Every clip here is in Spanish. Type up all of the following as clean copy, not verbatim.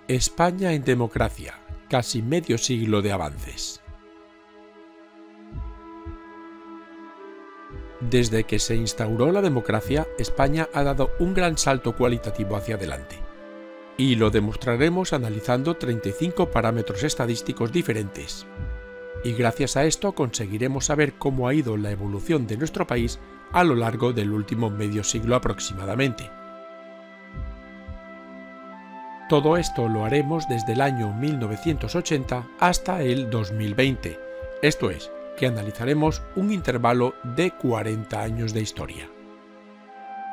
España en democracia, casi medio siglo de avances. Desde que se instauró la democracia, España ha dado un gran salto cualitativo hacia adelante. Y lo demostraremos analizando 35 parámetros estadísticos diferentes. Y gracias a esto conseguiremos saber cómo ha ido la evolución de nuestro país a lo largo del último medio siglo aproximadamente. Todo esto lo haremos desde el año 1980 hasta el 2020, esto es, que analizaremos un intervalo de 40 años de historia.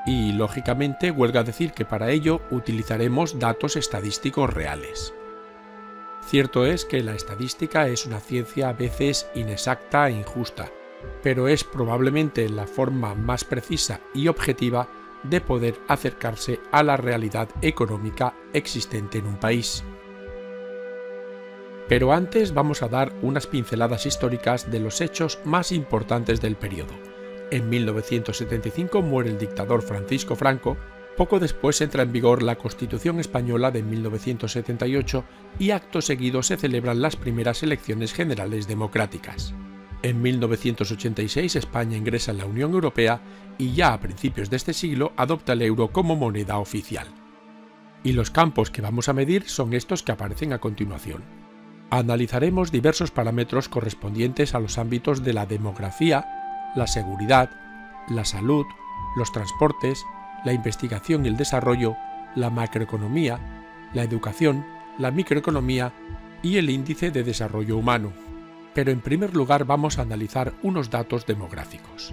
Y, lógicamente, huelga decir que para ello utilizaremos datos estadísticos reales. Cierto es que la estadística es una ciencia a veces inexacta e injusta, pero es probablemente la forma más precisa y objetiva de poder acercarse a la realidad económica existente en un país. Pero antes vamos a dar unas pinceladas históricas de los hechos más importantes del periodo. En 1975 muere el dictador Francisco Franco, poco después entra en vigor la Constitución Española de 1978 y acto seguido se celebran las primeras elecciones generales democráticas. En 1986 España ingresa en la Unión Europea y ya a principios de este siglo adopta el euro como moneda oficial. Y los campos que vamos a medir son estos que aparecen a continuación. Analizaremos diversos parámetros correspondientes a los ámbitos de la demografía, la seguridad, la salud, los transportes, la investigación y el desarrollo, la macroeconomía, la educación, la microeconomía y el índice de desarrollo humano. Pero en primer lugar vamos a analizar unos datos demográficos.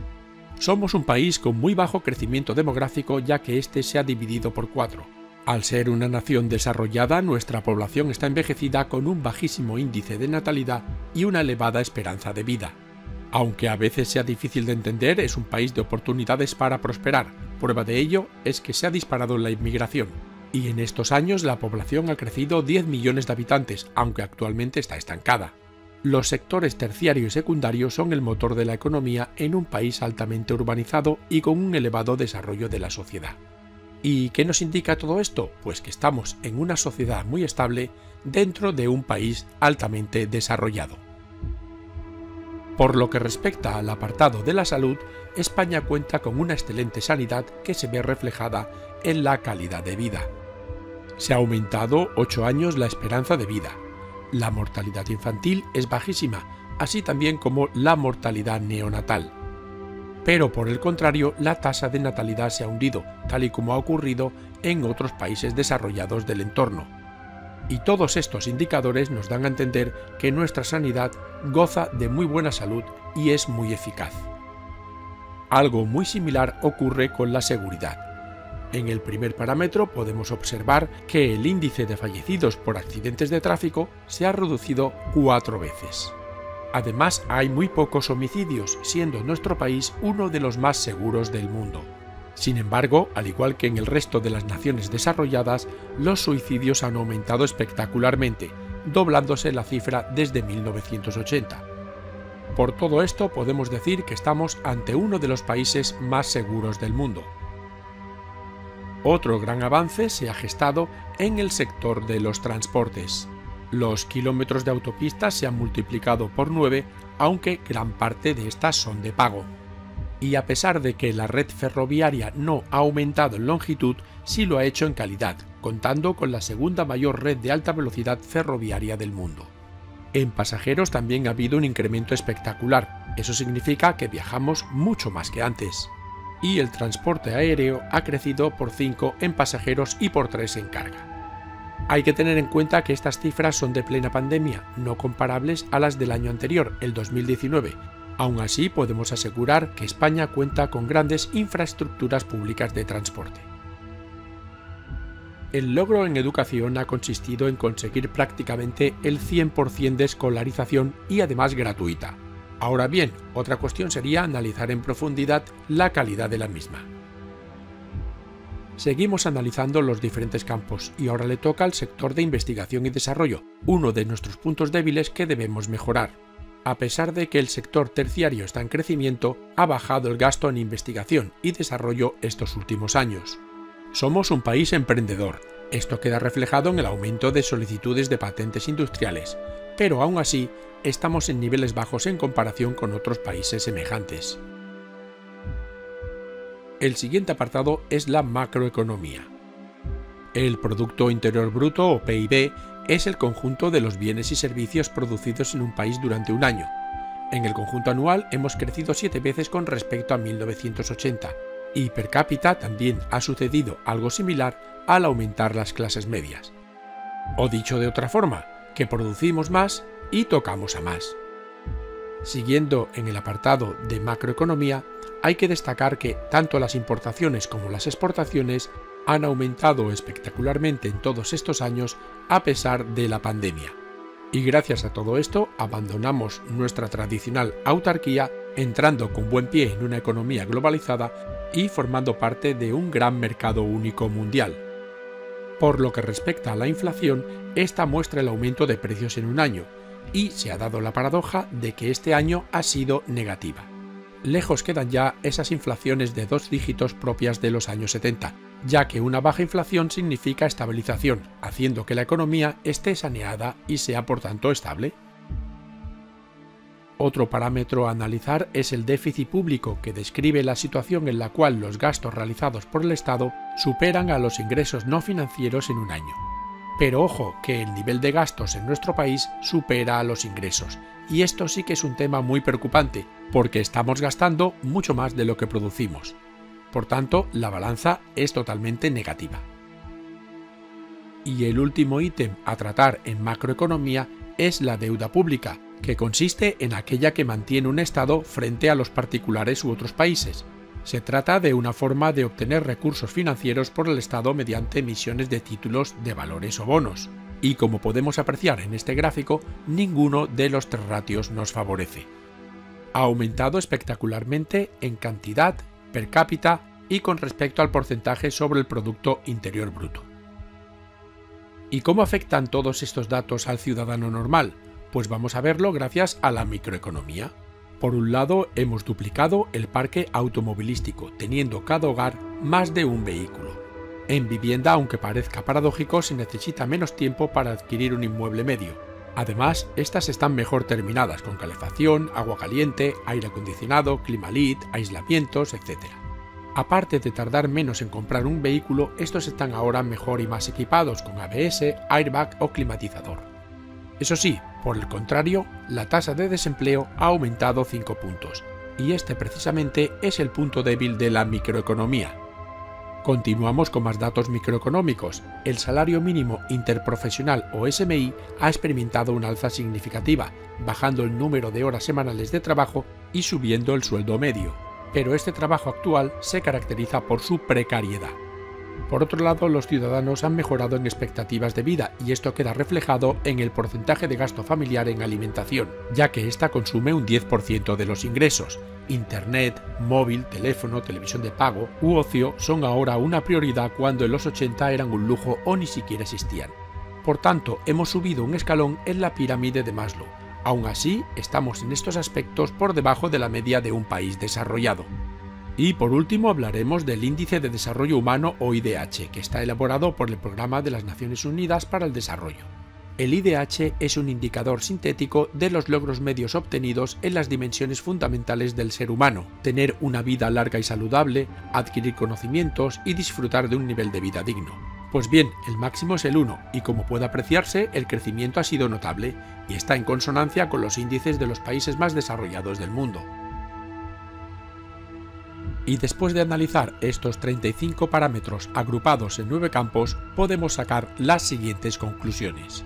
Somos un país con muy bajo crecimiento demográfico ya que este se ha dividido por 4. Al ser una nación desarrollada, nuestra población está envejecida con un bajísimo índice de natalidad y una elevada esperanza de vida. Aunque a veces sea difícil de entender, es un país de oportunidades para prosperar. Prueba de ello es que se ha disparado la inmigración. Y en estos años la población ha crecido 10 millones de habitantes, aunque actualmente está estancada. Los sectores terciario y secundario son el motor de la economía en un país altamente urbanizado y con un elevado desarrollo de la sociedad. ¿Y qué nos indica todo esto? Pues que estamos en una sociedad muy estable dentro de un país altamente desarrollado. Por lo que respecta al apartado de la salud, España cuenta con una excelente sanidad que se ve reflejada en la calidad de vida. Se ha aumentado 8 años la esperanza de vida. La mortalidad infantil es bajísima, así también como la mortalidad neonatal. Pero por el contrario, la tasa de natalidad se ha hundido, tal y como ha ocurrido en otros países desarrollados del entorno. Y todos estos indicadores nos dan a entender que nuestra sanidad goza de muy buena salud y es muy eficaz. Algo muy similar ocurre con la seguridad. En el primer parámetro podemos observar que el índice de fallecidos por accidentes de tráfico se ha reducido 4 veces. Además, hay muy pocos homicidios, siendo nuestro país uno de los más seguros del mundo. Sin embargo, al igual que en el resto de las naciones desarrolladas, los suicidios han aumentado espectacularmente, doblándose la cifra desde 1980. Por todo esto podemos decir que estamos ante uno de los países más seguros del mundo. Otro gran avance se ha gestado en el sector de los transportes. Los kilómetros de autopistas se han multiplicado por 9, aunque gran parte de estas son de pago. Y a pesar de que la red ferroviaria no ha aumentado en longitud, sí lo ha hecho en calidad, contando con la segunda mayor red de alta velocidad ferroviaria del mundo. En pasajeros también ha habido un incremento espectacular, eso significa que viajamos mucho más que antes. Y el transporte aéreo ha crecido por 5 en pasajeros y por 3 en carga. Hay que tener en cuenta que estas cifras son de plena pandemia, no comparables a las del año anterior, el 2019. Aún así, podemos asegurar que España cuenta con grandes infraestructuras públicas de transporte. El logro en educación ha consistido en conseguir prácticamente el 100% de escolarización y además gratuita. Ahora bien, otra cuestión sería analizar en profundidad la calidad de la misma. Seguimos analizando los diferentes campos y ahora le toca al sector de investigación y desarrollo, uno de nuestros puntos débiles que debemos mejorar. A pesar de que el sector terciario está en crecimiento, ha bajado el gasto en investigación y desarrollo estos últimos años. Somos un país emprendedor, Esto queda reflejado en el aumento de solicitudes de patentes industriales, pero aún así estamos en niveles bajos en comparación con otros países semejantes. El siguiente apartado es la macroeconomía. El Producto Interior Bruto o PIB es el conjunto de los bienes y servicios producidos en un país durante un año. En el conjunto anual hemos crecido 7 veces con respecto a 1980 y per cápita también ha sucedido algo similar al aumentar las clases medias. O dicho de otra forma, que producimos más y tocamos a más. Siguiendo en el apartado de macroeconomía, hay que destacar que tanto las importaciones como las exportaciones han aumentado espectacularmente en todos estos años a pesar de la pandemia. Y gracias a todo esto abandonamos nuestra tradicional autarquía, entrando con buen pie en una economía globalizada y formando parte de un gran mercado único mundial. Por lo que respecta a la inflación, esta muestra el aumento de precios en un año, y se ha dado la paradoja de que este año ha sido negativa. Lejos quedan ya esas inflaciones de 2 dígitos propias de los años 70, ya que una baja inflación significa estabilización, haciendo que la economía esté saneada y sea por tanto estable. Otro parámetro a analizar es el déficit público, que describe la situación en la cual los gastos realizados por el Estado superan a los ingresos no financieros en un año. Pero ojo, que el nivel de gastos en nuestro país supera a los ingresos, y esto sí que es un tema muy preocupante, porque estamos gastando mucho más de lo que producimos. Por tanto, la balanza es totalmente negativa. Y el último ítem a tratar en macroeconomía es la deuda pública, que consiste en aquella que mantiene un Estado frente a los particulares u otros países. Se trata de una forma de obtener recursos financieros por el Estado mediante emisiones de títulos de valores o bonos. Y como podemos apreciar en este gráfico, ninguno de los 3 ratios nos favorece. Ha aumentado espectacularmente en cantidad, per cápita y con respecto al porcentaje sobre el Producto Interior Bruto. ¿Y cómo afectan todos estos datos al ciudadano normal? Pues vamos a verlo gracias a la microeconomía. Por un lado, hemos duplicado el parque automovilístico, teniendo cada hogar más de un vehículo. En vivienda, aunque parezca paradójico, se necesita menos tiempo para adquirir un inmueble medio. Además, estas están mejor terminadas, con calefacción, agua caliente, aire acondicionado, climalit, aislamientos, etc. Aparte de tardar menos en comprar un vehículo, estos están ahora mejor y más equipados con ABS, airbag o climatizador. Eso sí, por el contrario, la tasa de desempleo ha aumentado 5 puntos, y este precisamente es el punto débil de la microeconomía. Continuamos con más datos microeconómicos. El salario mínimo interprofesional o SMI ha experimentado una alza significativa, bajando el número de horas semanales de trabajo y subiendo el sueldo medio. Pero este trabajo actual se caracteriza por su precariedad. Por otro lado, los ciudadanos han mejorado en expectativas de vida y esto queda reflejado en el porcentaje de gasto familiar en alimentación, ya que ésta consume un 10% de los ingresos. Internet, móvil, teléfono, televisión de pago u ocio son ahora una prioridad cuando en los 80 eran un lujo o ni siquiera existían. Por tanto, hemos subido un escalón en la pirámide de Maslow. Aún así, estamos en estos aspectos por debajo de la media de un país desarrollado. Y por último hablaremos del Índice de Desarrollo Humano o IDH, que está elaborado por el Programa de las Naciones Unidas para el Desarrollo. El IDH es un indicador sintético de los logros medios obtenidos en las dimensiones fundamentales del ser humano: tener una vida larga y saludable, adquirir conocimientos y disfrutar de un nivel de vida digno. Pues bien, el máximo es el 1 y como puede apreciarse, el crecimiento ha sido notable y está en consonancia con los índices de los países más desarrollados del mundo. Y después de analizar estos 35 parámetros agrupados en 9 campos, podemos sacar las siguientes conclusiones.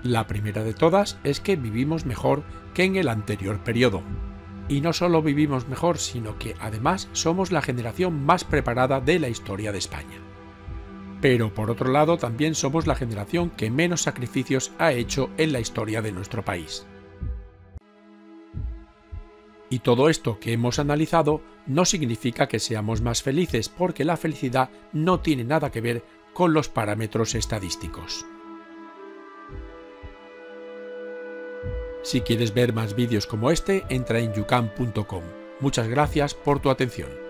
La primera de todas es que vivimos mejor que en el anterior periodo. Y no solo vivimos mejor, sino que además somos la generación más preparada de la historia de España. Pero por otro lado también somos la generación que menos sacrificios ha hecho en la historia de nuestro país. Y todo esto que hemos analizado no significa que seamos más felices, porque la felicidad no tiene nada que ver con los parámetros estadísticos. Si quieres ver más vídeos como este, entra en youcan.com. Muchas gracias por tu atención.